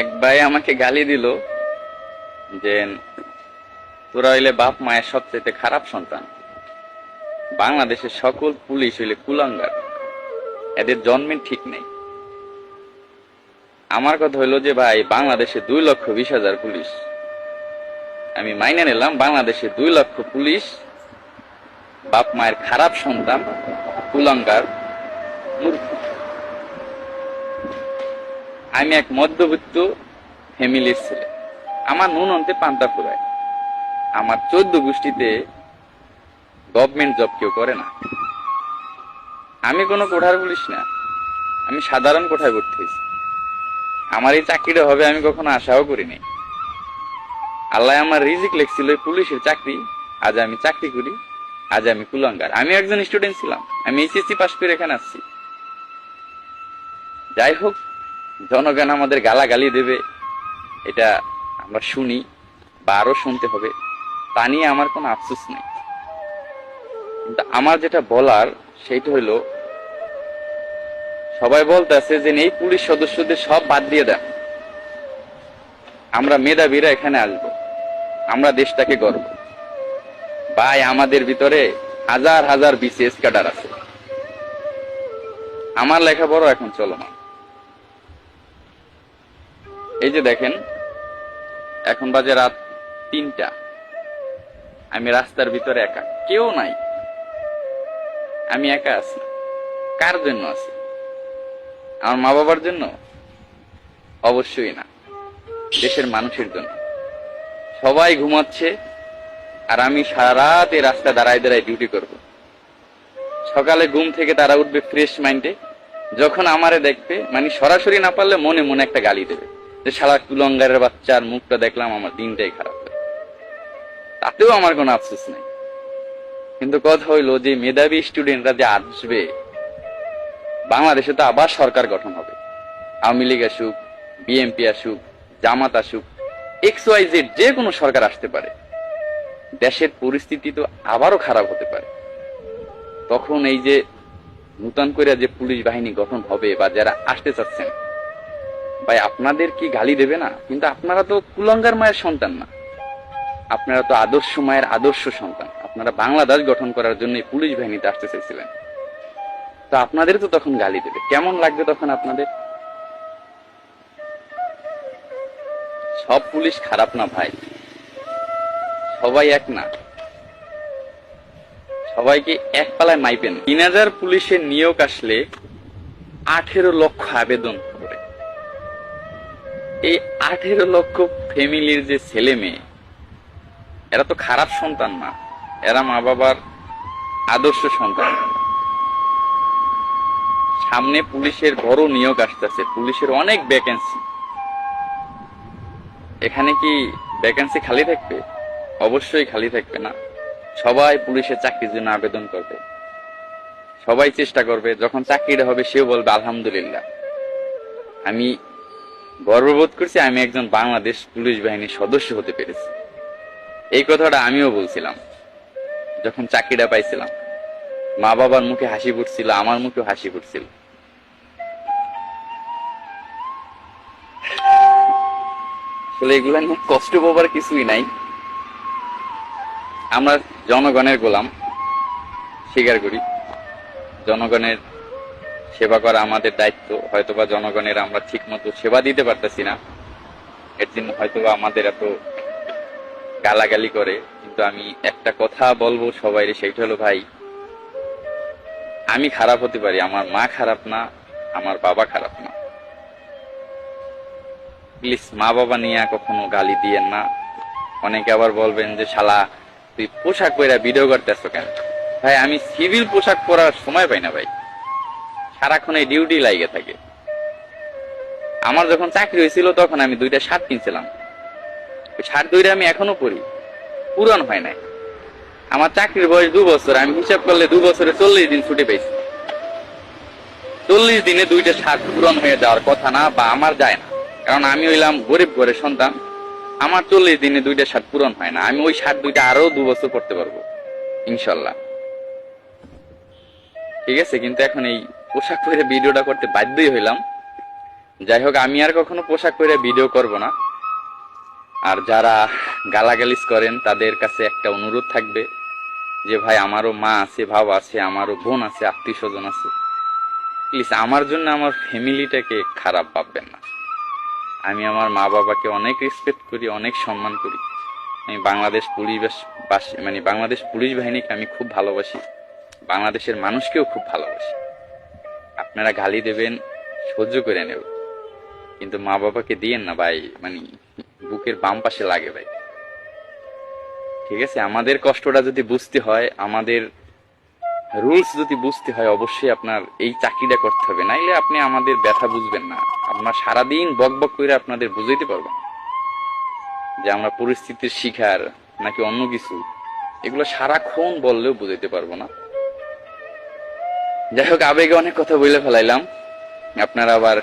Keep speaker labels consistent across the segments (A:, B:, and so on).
A: এক ভাই আমাকে গালি দিল যে তোরা হইলে বাপ মায়ের সবচেয়ে খারাপ সন্তান, বাংলাদেশের সকল পুলিশ হইলে কুলাঙ্গার, এদের জন্মের ঠিক নেই। আমার কথা হইলো যে ভাই, বাংলাদেশে 2,20,000 পুলিশ, আমি মাইনে নিলাম বাংলাদেশে 2 লক্ষ পুলিশ বাপ মায়ের খারাপ সন্তান, কুলাঙ্গার, মূর্খ। আমি এক মধ্যবিত্ত ফ্যামিলির ছেলে, আমার নুন অন্তে পান্তা ফুরায়, আমার 14 গোষ্ঠীতে গভর্নমেন্ট জব কেউ করে না। আমি কোনো কোঠার পুলিশ না, আমি সাধারণ কোঠায় ভর্তি হয়েছি। আমার এই চাকরিটা হবে আমি কখনো আশাও করিনি। আল্লাহ আমার রিজিক লেখছিল পুলিশের চাকরি, আজ আমি চাকরি করি, আজ আমি কুলাঙ্গার। আমি একজন স্টুডেন্ট ছিলাম, আমি এইচএসসি পাস করে এখানে আসছি। যাই হোক, জনগণ আমাদের গালাগালি দেবে, এটা আমরা শুনি বা আরো শুনতে হবে, তা নিয়ে আমার কোনো আফসোস নেই। কিন্তু আমার যেটা বলার সেইটা হইলো, সবাই বলতেছে যে এই পুলিশ সদস্যদের সব বাদ দিয়ে দেন, আমরা মেধাবীরা এখানে আসবো, আমরা দেশটাকে গর্ব। ভাই, আমাদের ভিতরে হাজার হাজার বিসিএস ক্যাডার আছে। আমার লেখাপড়া এখন চলমান। এই যে দেখেন, এখন বাজে রাত 3টা, আমি রাস্তার ভিতরে একা, কেউ নাই, আমি একা আছি। কার জন্য আছি? আমার মা বাবার জন্য? অবশ্যই না, দেশের মানুষের জন্য। সবাই ঘুমাচ্ছে আর আমি সারা রাত এই রাস্তায় দাঁড়ায় দাঁড়ায় ডিউটি করব। সকালে ঘুম থেকে তারা উঠবে ফ্রেশ মাইন্ডে, যখন আমারে দেখবে, মানে সরাসরি না পারলে মনে মনে একটা গালি দেবে যে শালা কুলঙ্গারের বাচ্চার মুখটা দেখলাম আমার দিনটাই খারাপ হয়। তাতেও আমার কোনো আফসোস নেই। কিন্তু কথা হইলো যে মেধাবী স্টুডেন্টরা যে আসবে, বাংলাদেশে তো আবার সরকার গঠন হবে। আওয়ামী লীগ আসুক, বিএনপি আসুক, জামাত আসুক, XYZ যে কোনো সরকার আসতে পারে, দেশের পরিস্থিতি তো আবারও খারাপ হতে পারে। তখন এই যে নূতন করে যে পুলিশ বাহিনী গঠন হবে বা যারা আসতে চাচ্ছেন, ভাই আপনাদের কি গালি দেবে না? কিন্তু আপনারা তো কুলঙ্গার মায়ের সন্তান না, আপনারা তো আদর্শ মায়ের আদর্শ সন্তান। আপনারা বাংলাদেশ গঠন করার জন্য পুলিশ বাহিনীতে আসতে চাইছিলেন, তো আপনাদের তো তখন গালি দেবে। কেমন লাগবে তখন আপনাদের? সব পুলিশ খারাপ না ভাই, সবাই এক না, সবাইকে এক পালায় মাইপেন। 3,000 পুলিশের নিয়োগ আসলে 18 লক্ষ আবেদন করে। এই 18 লক্ষ ফ্যামিলির যে ছেলে মেয়ে, এরা তো খারাপ সন্তান না, এরা মা বাবার আদর্শ সন্তান। সামনে পুলিশের বড় নিয়োগ আসতেছে, পুলিশের অনেক ভ্যাকেন্সি। এখানে কি ভ্যাকেন্সি খালি থাকবে? অবশ্যই খালি থাকবে না। সবাই পুলিশের চাকরির জন্য আবেদন করবে, সবাই চেষ্টা করবে। যখন চাকরিটা হবে সেও বলবে আলহামদুলিল্লাহ, আমি গর্ববোধ করছি, আমি একজন বাংলাদেশ পুলিশ বাহিনীর সদস্য হতে পেরেছি। এই কথাটা আমিও বলছিলাম যখন চাকরিটা পাইছিলাম। মা বাবার মুখে হাসি ফুটছিল, আমার মুখেও হাসি ফুটছিল। আসলে এগুলা নিয়ে কষ্ট পাবার কিছুই নাই। আমরা জনগণের গোলাম, স্বীকার করি। জনগণের সেবা করা আমাদের দায়িত্ব। হয়তোবা জনগণের আমরা ঠিক মতো সেবা দিতে পারতেছি না, এর জন্য হয়তোবা আমাদের এত গালাগালি করে। কিন্তু আমি একটা কথা বলবো সবাই, সেইটা হলো ভাই, আমি খারাপ হতে পারি, আমার মা খারাপ না, আমার বাবা খারাপ না। প্লিজ মা বাবা নিয়ে কখনো গালি দিয়েন না। অনেকে আবার বলবেন যে শালা তুই পোশাক পরে ভিডিও করতেছ কেন? ভাই, আমি সিভিল পোশাক পরার সময় পাই না ভাই, সারাক্ষণ এই ডিউটি লাগে থাকে। আমার যখন চাকরি হয়েছিল তখন আমি 2টা শার্ট কিনছিলাম, ওই শার্ট 2টা আমি এখনো পরি, পুরান হয় নাই। আমার চাকরির বয়স 2 বছর, আমি হিসাব করলে 2 বছরে 40 দিন ছুটি পেয়েছি। 40 দিনে 2টা শার্ট পুরান হয়ে যাওয়ার কথা না, বা আমার যায় না, কারণ আমি হইলাম গরিব ঘরের সন্তান। আমার 40 দিনে 2টা শার্ট পূরণ হয় না। আমি ওই শার্ট 2টা আরো 2 বছর পরতে পারবো ইনশাল্লাহ, ঠিক আছে? কিন্তু এখন এই পোশাক পরে ভিডিওটা করতে বাধ্যই হইলাম। যাই হোক, আমি আর কখনো পোশাক পরে ভিডিও করব না। আর যারা গালাগালিজ করেন তাদের কাছে একটা অনুরোধ থাকবে যে ভাই, আমারও মা আছে, বাবা আছে, আমারও বোন আছে, আত্মীয় স্বজন আছে, প্লিজ আমার জন্য আমার ফ্যামিলিটাকে খারাপ ভাববেন না। আমি আমার মা বাবাকে অনেক রেসপেক্ট করি, অনেক সম্মান করি। আমি বাংলাদেশ বাংলাদেশ পুলিশ বাহিনীকে আমি খুব ভালোবাসি, বাংলাদেশের মানুষকেও খুব ভালোবাসি। আপনারা গালি দেবেন, সহ্য করে নেব, কিন্তু মা বাবাকে দিয়েন না ভাই, বুকের বাম পাশে লাগে ভাই। ঠিক আছে, আমাদের কষ্টটা যদি বুঝতে হয়, আমাদের রুলস যদি বুঝতে হয়, অবশ্যই আপনার এই চাকরিটা করতে হবে, নাইলে আপনি আমাদের ব্যথা বুঝবেন না। আপনার সারাদিন বক বক করে আপনাদের বুঝাইতে পারবেন যে আমরা পরিস্থিতির শিকার নাকি অন্য কিছু, এগুলো সারাক্ষণ বললেও বুঝাইতে পারবো না। যাই হোক, আবেগে অনেক কথা বলে ফেলাইলাম, আপনারা আবার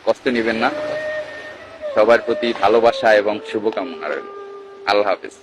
A: কষ্ট নেবেন না। সবার প্রতি ভালোবাসা এবং শুভকামনা রইল। আল্লাহ হাফেজ।